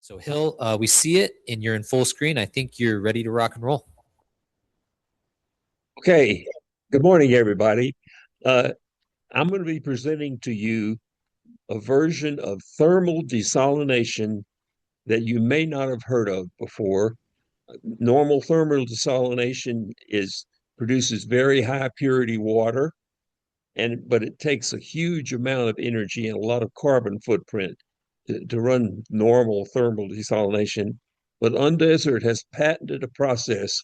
So Hill, we see it and you're in full screen. I think you're ready to rock and roll. Okay, good morning, everybody. Uh, I'm going to be presenting to you a version of thermal desalination that you may not have heard of before. Normal thermal desalination produces very high purity water, but it takes a huge amount of energy and a lot of carbon footprint to run normal thermal desalination. But Undesert has patented a process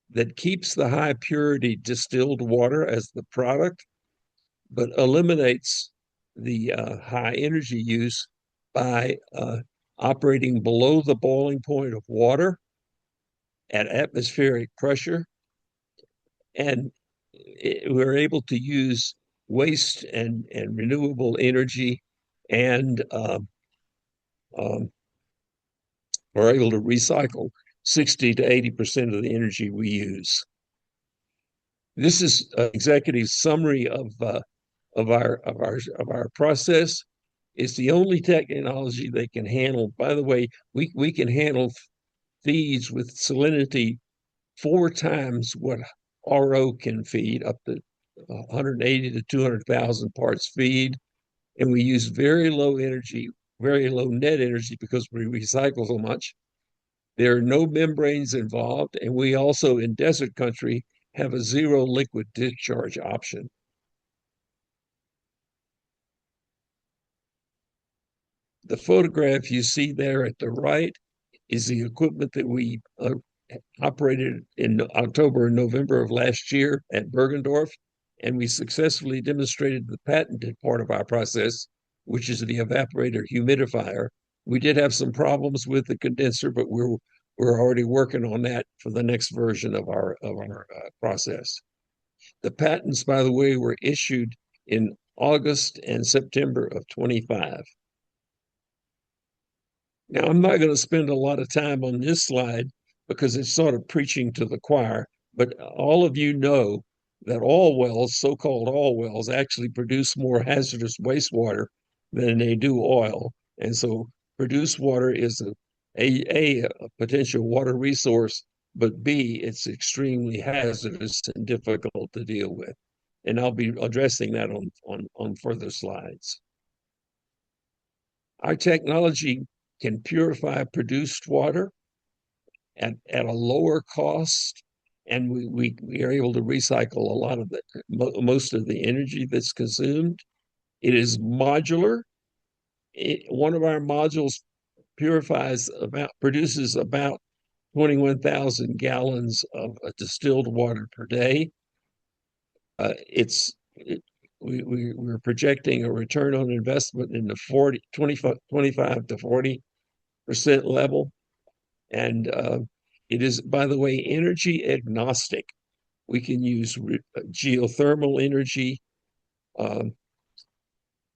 that keeps the high purity distilled water as the product, but eliminates the high energy use by operating below the boiling point of water at atmospheric pressure. And we're able to use waste and renewable energy, and um, we're able to recycle 60 to 80% of the energy we use. This is an executive summary of our process. It's the only technology that can handle. By the way, we can handle feeds with salinity 4 times what RO can feed, up to 180 to 200,000 parts feed, and we use very low energy, very low net energy because we recycle so much. There are no membranes involved, and we also, in desert country, have a zero liquid discharge option. The photograph you see there at the right is the equipment that we operated in October and November of last year at Bergendorf, and we successfully demonstrated the patented part of our process, which is the evaporator humidifier. We did have some problems with the condenser, but we're already working on that for the next version of our process. The patents, by the way, were issued in August and September of 25. Now, I'm not going to spend a lot of time on this slide because it's sort of preaching to the choir, but all of you know that all wells, so-called all wells, actually produce more hazardous wastewater than they do oil. And so produced water is a potential water resource, but B, it's extremely hazardous and difficult to deal with. And I'll be addressing that on further slides. Our technology can purify produced water at a lower cost, and we are able to recycle a lot of most of the energy that's consumed. It is modular. One of our modules produces about 21,000 gallons of distilled water per day. We're projecting a return on investment in the 25 to 40% level. And it is, by the way, energy agnostic. We can use geothermal energy,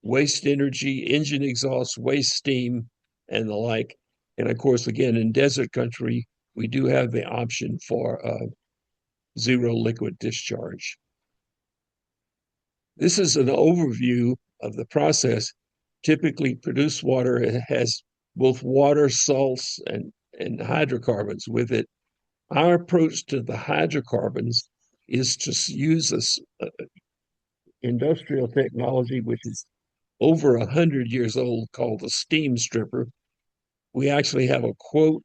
waste energy, engine exhaust, waste steam, and the like. And of course, again, in desert country, we do have the option for zero liquid discharge. This is an overview of the process. Typically, produced water has both water, salts, and hydrocarbons with it. Our approach to the hydrocarbons is to use this industrial technology, which is over 100 years old, called the steam stripper. We actually have a quote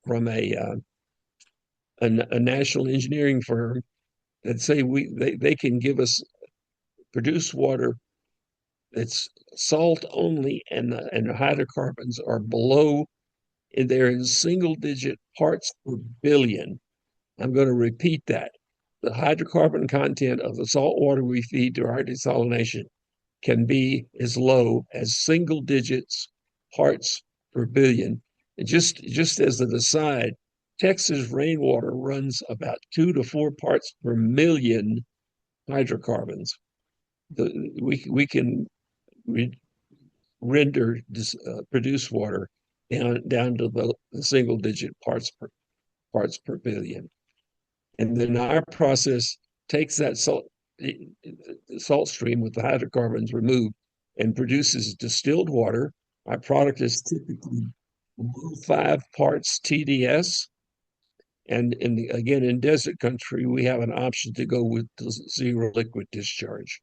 from a national engineering firm that say they can give us produced water that's salt only, and the hydrocarbons are below, and they're in single digit parts per billion. I'm going to repeat that. The hydrocarbon content of the salt water we feed to our desalination can be as low as single digits parts per billion. And just as an aside, Texas rainwater runs about 2 to 4 parts per million hydrocarbons. We can render produced water down to the single digit parts per billion. And then our process takes that salt stream with the hydrocarbons removed and produces distilled water. Our product is typically 5 parts TDS. And again, in desert country, we have an option to go with the zero liquid discharge.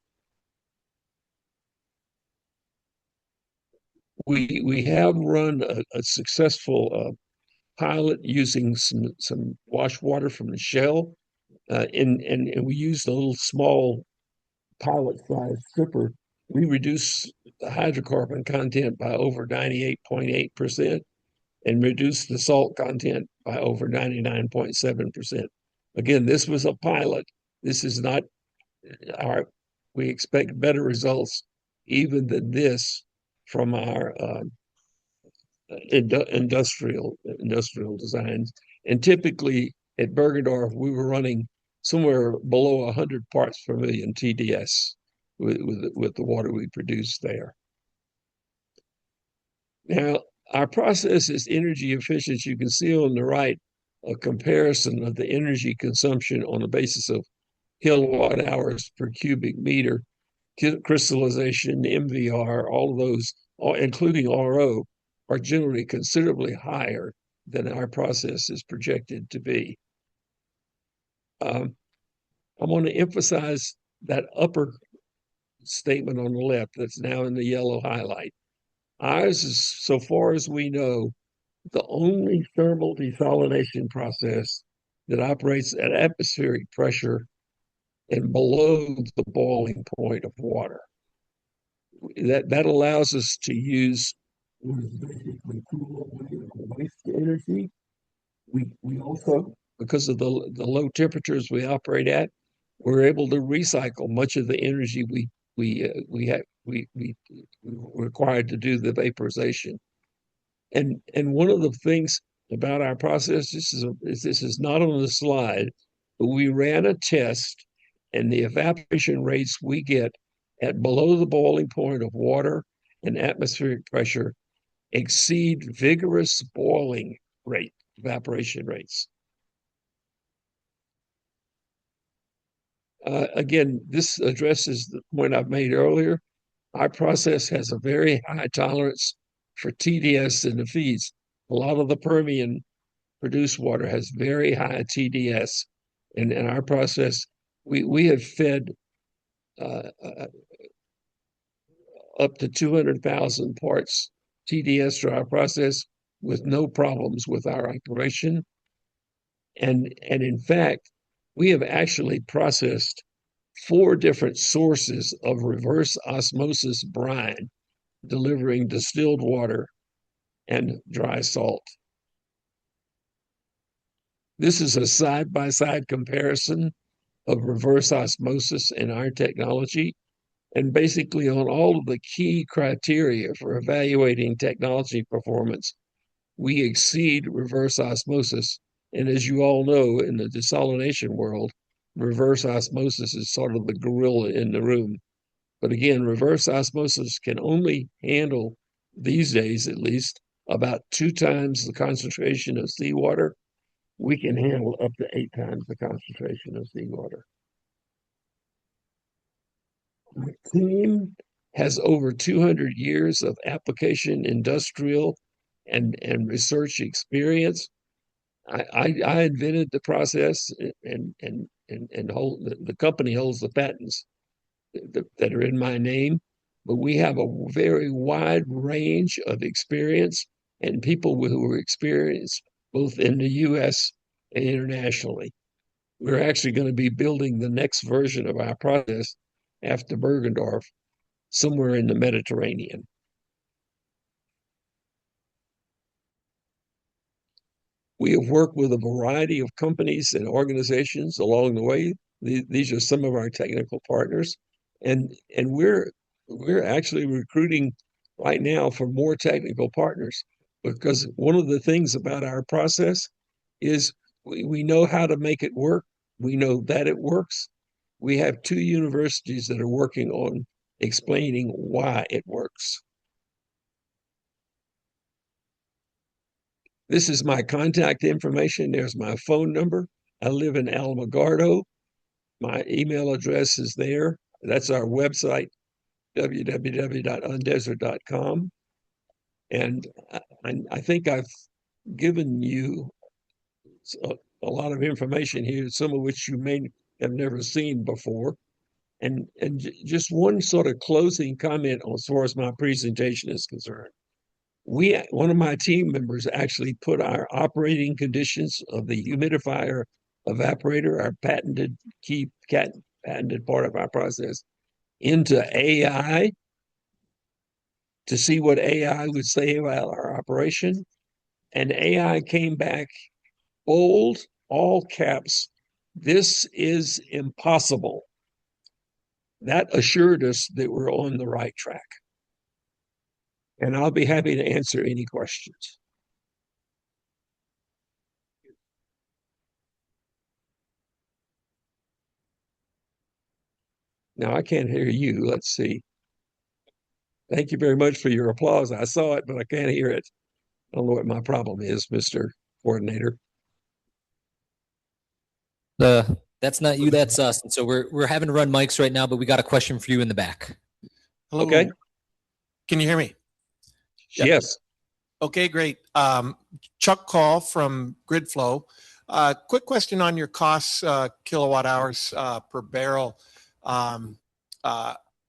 We have run a successful pilot using some wash water from the shell, and we used a little small pilot size stripper. We reduced the hydrocarbon content by over 98.8% and reduced the salt content by over 99.7%. Again, this was a pilot. This is not our, we expect better results even than this from our industrial designs. And typically at Bergendorf, we were running somewhere below 100 parts per million TDS with the water we produced there. Now, our process is energy efficient. You can see on the right a comparison of the energy consumption on the basis of kilowatt hours per cubic meter, crystallization, MVR, all of those, including RO, are generally considerably higher than our process is projected to be. I want to emphasize that upper statement on the left that's now in the yellow highlight. Ours is, so far as we know, the only thermal desalination process that operates at atmospheric pressure and below the boiling point of water. That allows us to use waste energy. We also, because of the low temperatures we operate at, we're able to recycle much of the energy we required to do the vaporization. And one of the things about our process, this is not on the slide, but we ran a test, and the evaporation rates we get at below the boiling point of water and atmospheric pressure exceed vigorous boiling rate evaporation rates. Again, this addresses the point I've made earlier. Our process has a very high tolerance for TDS in the feeds. A lot of the Permian produced water has very high TDS. And in our process, we have fed up to 200,000 parts TDS to our process with no problems with our operation. And in fact, we have actually processed 4 different sources of reverse osmosis brine, delivering distilled water and dry salt. This is a side-by-side comparison of reverse osmosis and our technology. And basically on all of the key criteria for evaluating technology performance, we exceed reverse osmosis. And as you all know, in the desalination world, reverse osmosis is sort of the gorilla in the room. But again, reverse osmosis can only handle, these days at least, about 2 times the concentration of seawater. We can handle up to 8 times the concentration of seawater. The team has over 200 years of application, industrial, and research experience. I invented the process, and the company holds the patents that are in my name. But we have a very wide range of experience and people who are experienced both in the U.S. and internationally. We're actually going to be building the next version of our process after Bergendorf, somewhere in the Mediterranean. We have worked with a variety of companies and organizations along the way. These are some of our technical partners, and we're actually recruiting right now for more technical partners, because one of the things about our process is we know how to make it work. We know that it works. We have 2 universities that are working on explaining why it works. This is my contact information. There's my phone number. I live in Alamogordo. My email address is there. That's our website, www.undesert.com. And I think I've given you a lot of information here, some of which you may have never seen before. And just one sort of closing comment as far as my presentation is concerned. One of my team members actually put our operating conditions of the humidifier evaporator, our patented part of our process, into AI to see what AI would say about our operation. And AI came back bold, all caps, "This is impossible." That assured us that we're on the right track. And I'll be happy to answer any questions. Now, I can't hear you. Let's see. Thank you very much for your applause. I saw it, but I can't hear it. I don't know what my problem is, Mr. Coordinator. That's not you, that's us. And so we're having to run mics right now, but we got a question for you in the back. Hello. Okay. Can you hear me? Yes. Okay, great. Chuck Call from GridFlow. Quick question on your costs, kilowatt hours per barrel.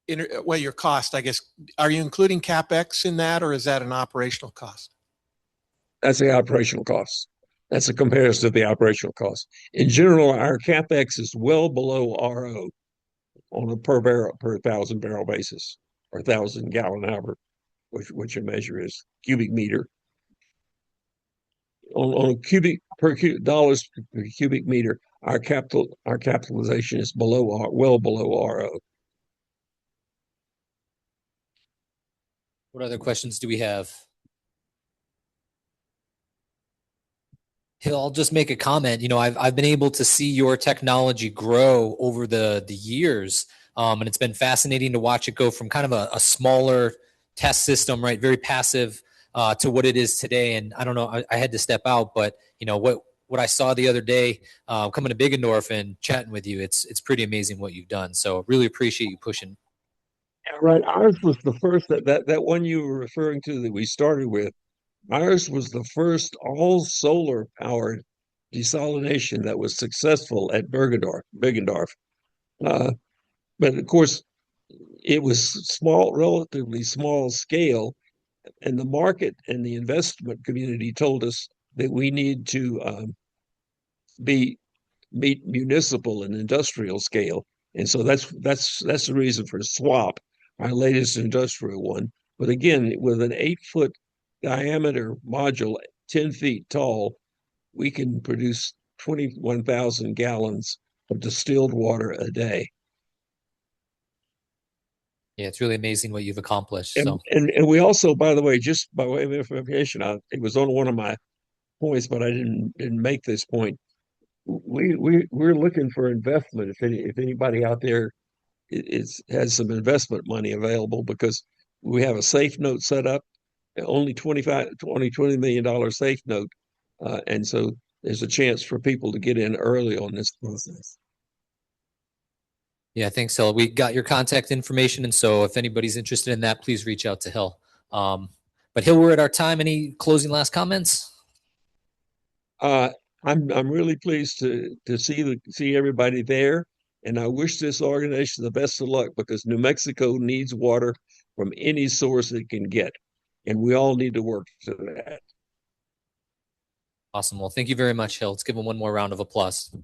Your cost, I guess. Are you including CapEx in that, or is that an operational cost? That's the operational cost. That's a comparison of the operational cost. In general, our CapEx is well below RO on a per 1,000 barrel basis, or 1,000 gallon hour, which a measure is cubic meter. On dollars per cubic meter, our capitalization is well below RO. What other questions do we have? I'll just make a comment. I've been able to see your technology grow over the years, and it's been fascinating to watch it go from kind of a smaller test system, right, very passive, to what it is today. And I don't know, I had to step out, but what I saw the other day, coming to Biggendorf and chatting with you, it's pretty amazing what you've done. So really appreciate you pushing. Right, ours was the first that one you were referring to that we started with. Ours was the first all solar powered desalination that was successful at Biggendorf. Uh, but of course, it was small, relatively small scale, and the market and the investment community told us that we need to meet municipal and industrial scale, and so that's the reason for SWAP, our latest industrial one. But again, with an 8-foot diameter module, 10 feet tall, we can produce 21,000 gallons of distilled water a day. Yeah, it's really amazing what you've accomplished. And, So and we also, by the way, just by way of information, it was on one of my points, but I didn't make this point. We're looking for investment. If anybody out there has some investment money available, because we have a safe note set up, only $20 million safe note, and so there's a chance for people to get in early on this process. yeah, thanks, Hill. We got your contact information, and so if anybody's interested in that, please reach out to Hill. But Hill, we're at our time. Any closing last comments? I'm really pleased to see everybody there, and I wish this organization the best of luck, because New Mexico needs water from any source it can get, and we all need to work to that. Awesome. Well, thank you very much, Hill. Let's give him one more round of applause.